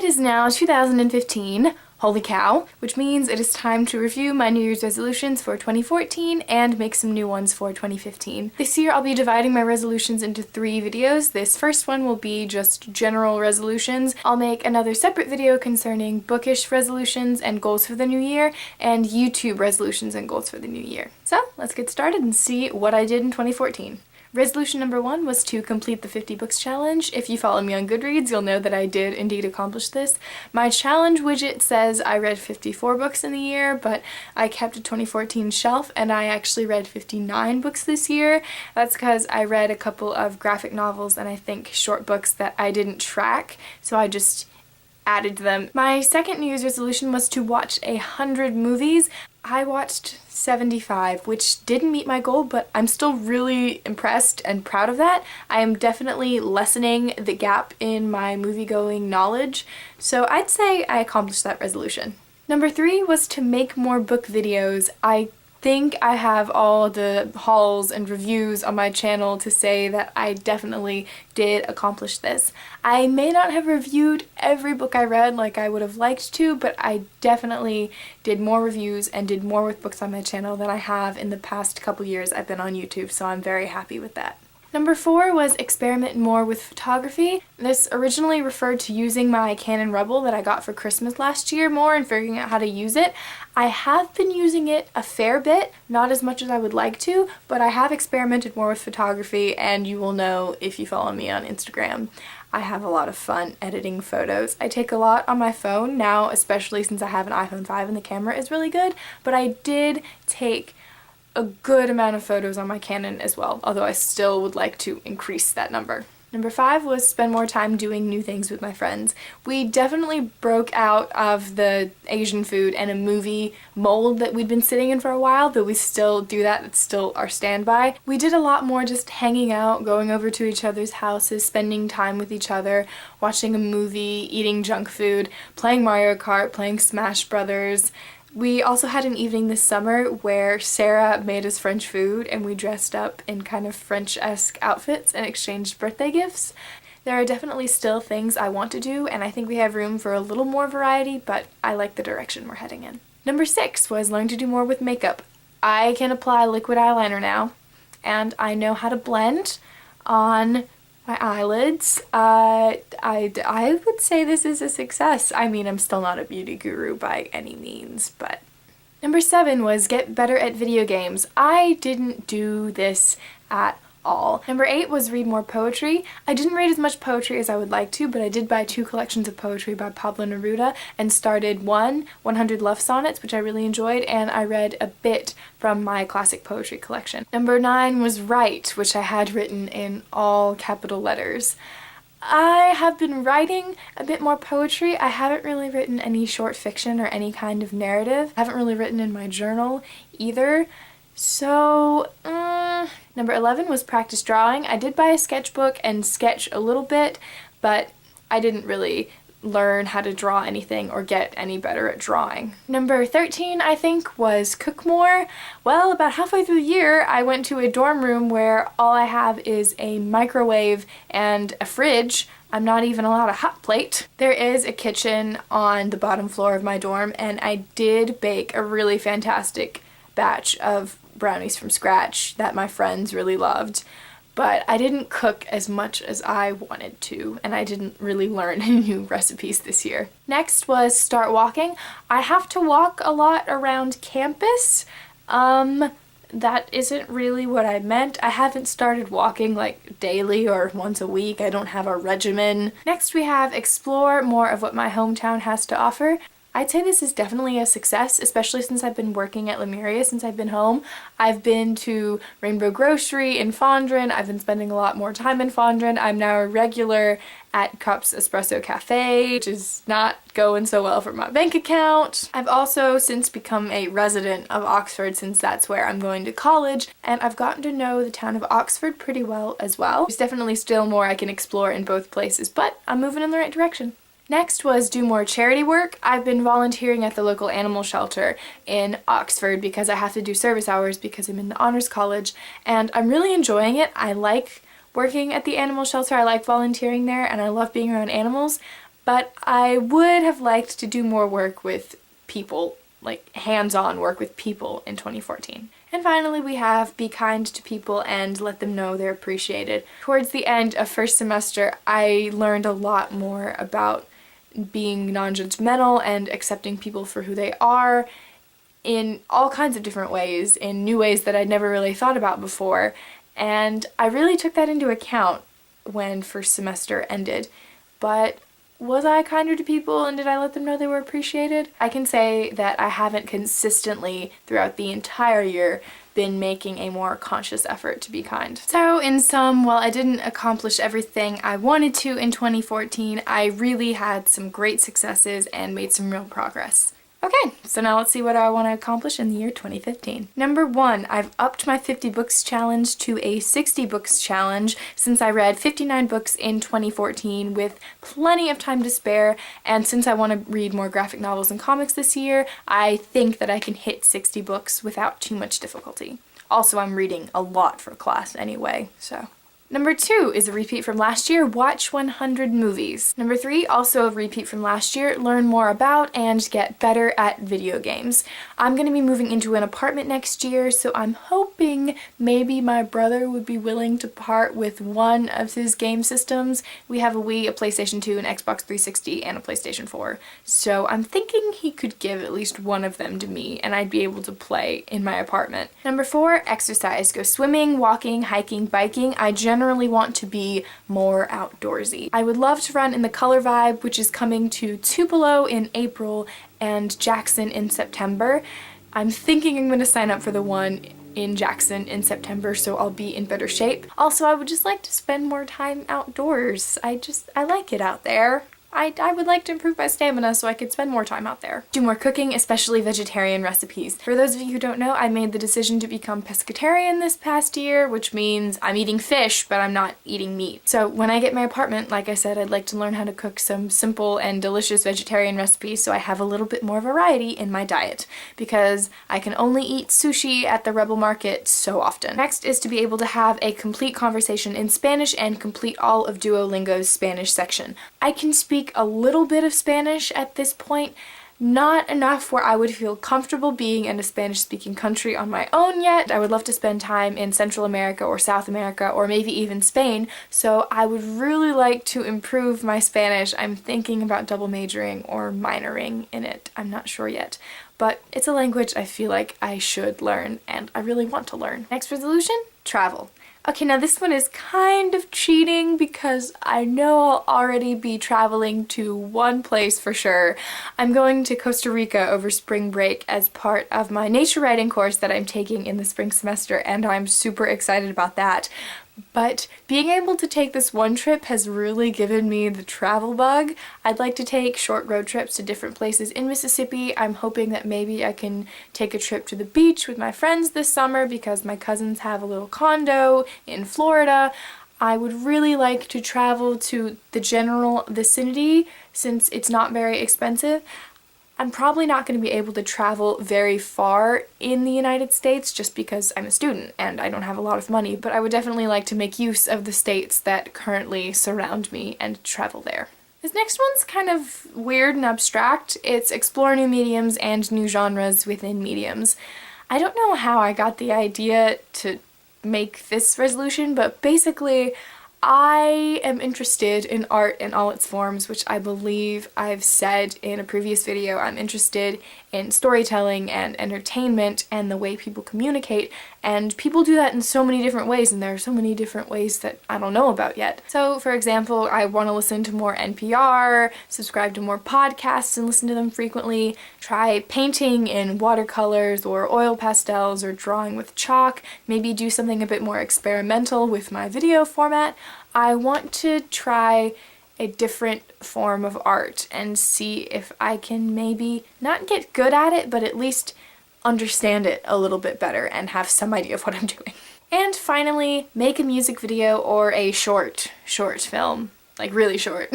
It is now 2015, holy cow, which means it is time to review my New Year's resolutions for 2014 and make some new ones for 2015. This year I'll be dividing my resolutions into 3 videos. This first one will be just general resolutions. I'll make another separate video concerning bookish resolutions and goals for the new year, and YouTube resolutions and goals for the new year. So let's get started and see what I did in 2014. Resolution number 1 was to complete the 50 books challenge. If you follow me on Goodreads, you'll know that I did indeed accomplish this. My challenge widget says I read 54 books in the year, but I kept a 2014 shelf and I actually read 59 books this year. That's because I read a couple of graphic novels and I think short books that I didn't track, so I just added them. My second New Year's resolution was to watch 100 movies. I watched 75, which didn't meet my goal, but I'm still really impressed and proud of that. I am definitely lessening the gap in my movie-going knowledge, so I'd say I accomplished that resolution. Number 3 was to make more book videos. I think I have all the hauls and reviews on my channel to say that I definitely did accomplish this. I may not have reviewed every book I read like I would have liked to, but I definitely did more reviews and did more with books on my channel than I have in the past couple years I've been on YouTube, so I'm very happy with that. Number 4 was experiment more with photography. This originally referred to using my Canon Rebel that I got for Christmas last year more and figuring out how to use it. I have been using it a fair bit, not as much as I would like to, but I have experimented more with photography, and you will know if you follow me on Instagram. I have a lot of fun editing photos. I take a lot on my phone now, especially since I have an iPhone 5 and the camera is really good, but I did take a good amount of photos on my Canon as well, although I still would like to increase that number. Number 5 was spend more time doing new things with my friends. We definitely broke out of the Asian food and a movie mold that we'd been sitting in for a while, but we still do that. It's still our standby. We did a lot more just hanging out, going over to each other's houses, spending time with each other, watching a movie, eating junk food, playing Mario Kart, playing Smash Brothers. We also had an evening this summer where Sarah made us French food and we dressed up in kind of French-esque outfits and exchanged birthday gifts. There are definitely still things I want to do, and I think we have room for a little more variety, but I like the direction we're heading in. Number 6 was learn to do more with makeup. I can apply liquid eyeliner now, and I know how to blend on my eyelids. I would say this is a success. I mean, I'm still not a beauty guru by any means, but... Number 7 was get better at video games. I didn't do this at all. Number 8 was read more poetry. I didn't read as much poetry as I would like to, but I did buy 2 collections of poetry by Pablo Neruda and started 100 Love Sonnets, which I really enjoyed, and I read a bit from my classic poetry collection. Number 9 was write, which I had written in all capital letters. I have been writing a bit more poetry. I haven't really written any short fiction or any kind of narrative. I haven't really written in my journal either. So, Number 11 was practice drawing. I did buy a sketchbook and sketch a little bit, but I didn't really learn how to draw anything or get any better at drawing. Number 13, I think, was cook more. Well, about halfway through the year, I went to a dorm room where all I have is a microwave and a fridge. I'm not even allowed a hot plate. There is a kitchen on the bottom floor of my dorm, and I did bake a really fantastic batch of brownies from scratch that my friends really loved, but I didn't cook as much as I wanted to, and I didn't really learn any new recipes this year. Next was start walking. I have to walk a lot around campus. That isn't really what I meant. I haven't started walking like daily or once a week. I don't have a regimen. Next we have explore more of what my hometown has to offer. I'd say this is definitely a success, especially since I've been working at Lemuria since I've been home. I've been to Rainbow Grocery in Fondren. I've been spending a lot more time in Fondren. I'm now a regular at Cups Espresso Cafe, which is not going so well for my bank account. I've also since become a resident of Oxford since that's where I'm going to college, and I've gotten to know the town of Oxford pretty well as well. There's definitely still more I can explore in both places, but I'm moving in the right direction. Next was do more charity work. I've been volunteering at the local animal shelter in Oxford because I have to do service hours because I'm in the honors college, and I'm really enjoying it. I like working at the animal shelter, I like volunteering there, and I love being around animals, but I would have liked to do more work with people, like hands-on work with people in 2014. And finally we have be kind to people and let them know they're appreciated. Towards the end of first semester, I learned a lot more about being non-judgmental and accepting people for who they are in all kinds of different ways, in new ways that I'd never really thought about before. And I really took that into account when first semester ended. But was I kinder to people and did I let them know they were appreciated? I can say that I haven't consistently throughout the entire year been making a more conscious effort to be kind. So in sum, while I didn't accomplish everything I wanted to in 2014, I really had some great successes and made some real progress. Okay, so now let's see what I want to accomplish in the year 2015. Number 1, I've upped my 50 books challenge to a 60 books challenge since I read 59 books in 2014 with plenty of time to spare, and since I want to read more graphic novels and comics this year, I think that I can hit 60 books without too much difficulty. Also, I'm reading a lot for class anyway, so... Number 2 is a repeat from last year, watch 100 movies. Number 3, also a repeat from last year, learn more about and get better at video games. I'm going to be moving into an apartment next year, so I'm hoping maybe my brother would be willing to part with one of his game systems. We have a Wii, a PlayStation 2, an Xbox 360, and a PlayStation 4. So I'm thinking he could give at least one of them to me, and I'd be able to play in my apartment. Number 4, exercise. Go swimming, walking, hiking, biking. I generally want to be more outdoorsy. I would love to run in the Color Vibe, which is coming to Tupelo in April and Jackson in September. I'm thinking I'm going to sign up for the one in Jackson in September, so I'll be in better shape. Also, I would just like to spend more time outdoors. I like it out there. I would like to improve my stamina so I could spend more time out there. Do more cooking, especially vegetarian recipes. For those of you who don't know, I made the decision to become pescatarian this past year, which means I'm eating fish, but I'm not eating meat. So when I get my apartment, like I said, I'd like to learn how to cook some simple and delicious vegetarian recipes so I have a little bit more variety in my diet, because I can only eat sushi at the Rebel Market so often. Next is to be able to have a complete conversation in Spanish and complete all of Duolingo's Spanish section. I can speak a little bit of Spanish at this point, not enough where I would feel comfortable being in a Spanish-speaking country on my own yet. I would love to spend time in Central America or South America or maybe even Spain, so I would really like to improve my Spanish. I'm thinking about double majoring or minoring in it. I'm not sure yet. But it's a language I feel like I should learn and I really want to learn. Next resolution? Travel. Okay, now this one is kind of cheating because I know I'll already be traveling to one place for sure. I'm going to Costa Rica over spring break as part of my nature writing course that I'm taking in the spring semester, and I'm super excited about that. But being able to take this one trip has really given me the travel bug. I'd like to take short road trips to different places in Mississippi. I'm hoping that maybe I can take a trip to the beach with my friends this summer because my cousins have a little condo in Florida. I would really like to travel to the general vicinity since it's not very expensive. I'm probably not going to be able to travel very far in the United States just because I'm a student and I don't have a lot of money, but I would definitely like to make use of the states that currently surround me and travel there. This next one's kind of weird and abstract. It's explore new mediums and new genres within mediums. I don't know how I got the idea to make this resolution, but basically I am interested in art in all its forms, which I believe I've said in a previous video. I'm interested in storytelling and entertainment and the way people communicate, and people do that in so many different ways, and there are so many different ways that I don't know about yet. So, for example, I want to listen to more NPR, subscribe to more podcasts and listen to them frequently, try painting in watercolors or oil pastels or drawing with chalk, maybe do something a bit more experimental with my video format. I want to try a different form of art and see if I can maybe not get good at it, but at least understand it a little bit better and have some idea of what I'm doing. And finally, make a music video or a short film, like really short.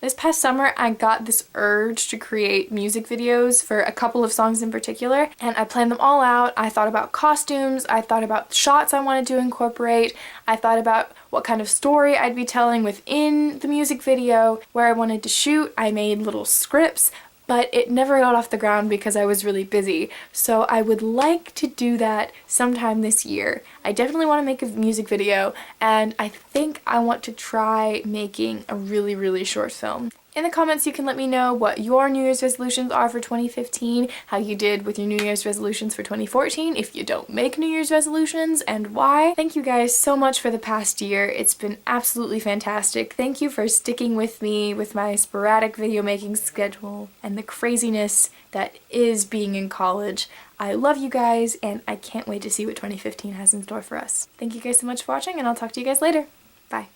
This past summer, I got this urge to create music videos for a couple of songs in particular, and I planned them all out. I thought about costumes, I thought about shots I wanted to incorporate, I thought about what kind of story I'd be telling within the music video, where I wanted to shoot. I made little scripts, but it never got off the ground because I was really busy. So I would like to do that sometime this year. I definitely want to make a music video, and I think I want to try making a really short film. In the comments, you can let me know what your New Year's resolutions are for 2015, how you did with your New Year's resolutions for 2014, if you don't make New Year's resolutions, and why. Thank you guys so much for the past year. It's been absolutely fantastic. Thank you for sticking with me with my sporadic video making schedule and the craziness that is being in college. I love you guys, and I can't wait to see what 2015 has in store for us. Thank you guys so much for watching, and I'll talk to you guys later. Bye.